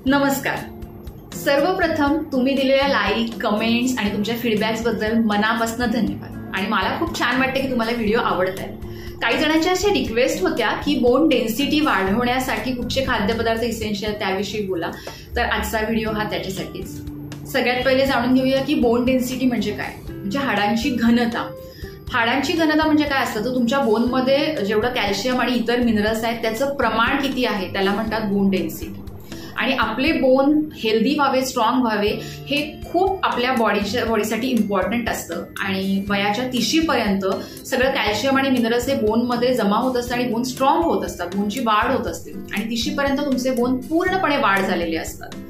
नमस्कार. सर्वप्रथम तुम्ही दिलेल्या लाईक, कमेंट्स आणि तुमच्या फीडबॅक्स बद्दल मनापासून धन्यवाद. आणि मला खूप छान वाटते की तुम्हाला व्हिडिओ आवडतायत. काही जणांच्या अशा रिक्वेस्ट होत्या की बोन डेन्सिटी वाढवण्यासाठी कुठचे खाद्यपदार्थ इसेन्शियल त्याविषयी बोला, तर आजचा व्हिडिओ हा त्याच्यासाठीच. सगळ्यात पहिले जाणून घेऊया की बोन डेन्सिटी म्हणजे काय. म्हणजे हाडांची घनता. हाडांची घनता म्हणजे काय असतं, तर तुमच्या बोनमध्ये जेवढं कॅल्शियम आणि इतर मिनरल्स आहेत त्याचं प्रमाण किती आहे त्याला म्हणतात बोन डेन्सिटी. आणि आपले बोन हेल्दी व्हावे, स्ट्रॉंग व्हावे हे खूप आपल्या बॉडीसाठी इम्पॉर्टंट असतं. आणि वयाच्या 30 पर्यंत सगळं कॅल्शियम आणि मिनरल्स हे बोनमध्ये जमा होत असतं आणि बोन स्ट्रॉंग होत असतात, बोनची वाढ होत असते. आणि 30 पर्यंत तुमचे बोन पूर्णपणे वाढ झालेले असतात.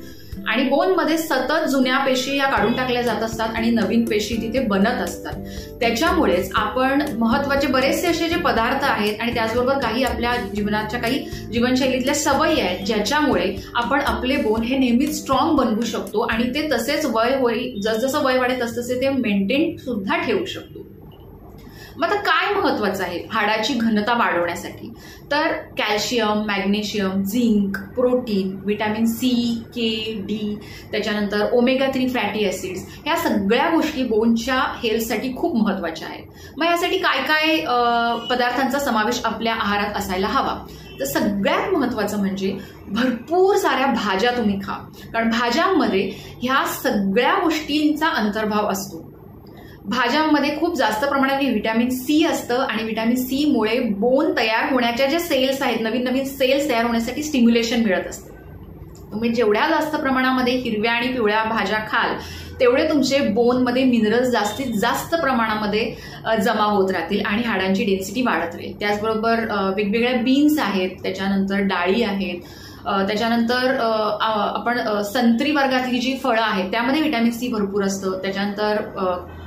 आणि बोनमध्ये सतत जुन्या पेशी या काढून टाकल्या जात असतात आणि नवीन पेशी तिथे बनत असतात. त्याच्यामुळेच आपण महत्वाचे बरेचसे असे जे पदार्थ आहेत आणि त्याचबरोबर काही आपल्या जीवनाच्या काही जीवनशैलीतल्या सवयी आहेत ज्याच्यामुळे आपण आपले बोन हे नेहमीच स्ट्रॉंग बनवू शकतो आणि ते तसेच जसजसं वय वाढेल तसतसे ते मेंटेन सुद्धा ठेवू शकतो. मग आता काय महत्वाचं आहे हाडाची घनता वाढवण्यासाठी, तर calcium, magnesium, zinc, protein, vitamin C, K, D, त्याच्यानंतर ओमेगा 3 फॅटी ऍसिड्स, ह्या सगळ्या गोष्टी बोनच्या हेल्थसाठी खूप महत्वाच्या आहेत. मग यासाठी काय काय पदार्थांचा समावेश आपल्या आहारात असायला हवा, तर सगळ्यात महत्वाचं म्हणजे भरपूर साऱ्या भाज्या तुम्ही खा. कारण भाज्यांमध्ये ह्या सगळ्या गोष्टींचा अंतर्भाव असतो. भाज्यांमध्ये खूप जास्त प्रमाणात व्हिटॅमिन सी असतं आणि व्हिटॅमिन सी मुळे बोन तयार होण्याच्या जे सेल्स आहेत, नवीन नवीन सेल्स तयार होण्यासाठी स्टिम्युलेशन मिळत असतं. तुम्ही जेवढ्या जास्त प्रमाणामध्ये हिरव्या आणि पिवळ्या भाज्या खाल तेवढे तुमचे बोनमध्ये मिनरल्स जास्तीत जास्त प्रमाणामध्ये जमा होत राहतील आणि हाडांची डेन्सिटी वाढत राहील. त्याचबरोबर वेगवेगळ्या बीन्स आहेत, त्याच्यानंतर डाळी आहेत, त्याच्यानंतर आपण संत्री वर्गातली जी फळं आहेत त्यामध्ये व्हिटॅमिन सी भरपूर असतं. त्याच्यानंतर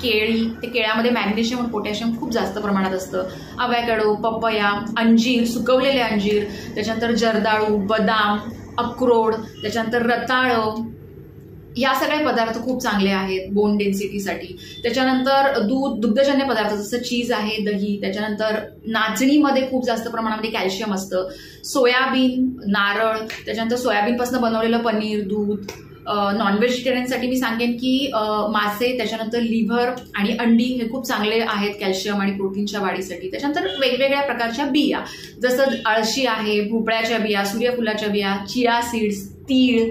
केळी, ते केळ्यामध्ये मॅग्नेशियम आणि पोटॅशियम खूप जास्त प्रमाणात असतं. अवॅकॅडो, पपया, अंजीर, सुकवलेले अंजीर, त्याच्यानंतर जर्दाळू, बदाम, अक्रोड, त्याच्यानंतर रताळं, या सगळे पदार्थ खूप चांगले आहेत बोन डेन्सिटीसाठी. त्याच्यानंतर दुग्धजन्य पदार्थ जसं चीज आहे, दही, त्याच्यानंतर नाचणीमध्ये खूप जास्त प्रमाणामध्ये कॅल्शियम असतं. सोयाबीन, नारळ, त्याच्यानंतर सोयाबीनपासून बनवलेलं पनीर, दूध. नॉन व्हेजिटेरियनसाठी मी सांगेन की मासे, त्याच्यानंतर लिव्हर आणि अंडी हे खूप चांगले आहेत कॅल्शियम आणि प्रोटीनच्या वाढीसाठी. त्याच्यानंतर वेगवेगळ्या प्रकारच्या बिया जसं अळशी आहे, भोपळ्याच्या बिया, सूर्यफुलाच्या बिया, चिया सीड्स, तीळ,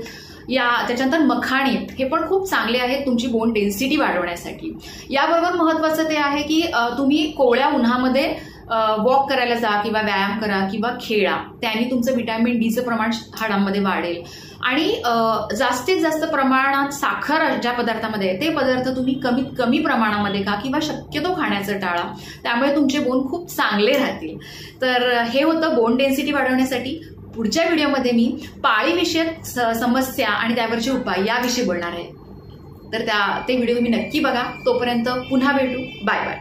त्याच्यानंतर मखाणे हे पण खूप चांगले आहेत तुमची बोन डेन्सिटी वाढवण्यासाठी. याबरोबर महत्वाचं ते आहे की तुम्ही कोवळ्या उन्हामध्ये वॉक करायला जा किंवा व्यायाम करा किंवा खेळा. त्याने तुमचं व्हिटॅमिन डीचं प्रमाण हाडांमध्ये वाढेल. आणि जास्तीत जास्त प्रमाणात साखर ज्या पदार्थामध्ये आहे ते पदार्थ तुम्ही कमीत कमी प्रमाणामध्ये खा किंवा शक्यतो खाण्याचं टाळा. त्यामुळे तुमचे बोन खूप चांगले राहतील. तर हे होतं बोन डेन्सिटी वाढवण्यासाठी. पुढच्या व्हिडिओमध्ये मी पाळीविषयक समस्या आणि त्यावरचे उपाय याविषयी बोलणार आहे. तर ते व्हिडिओ तुम्ही नक्की बघा. तोपर्यंत पुन्हा भेटू. Bye bye.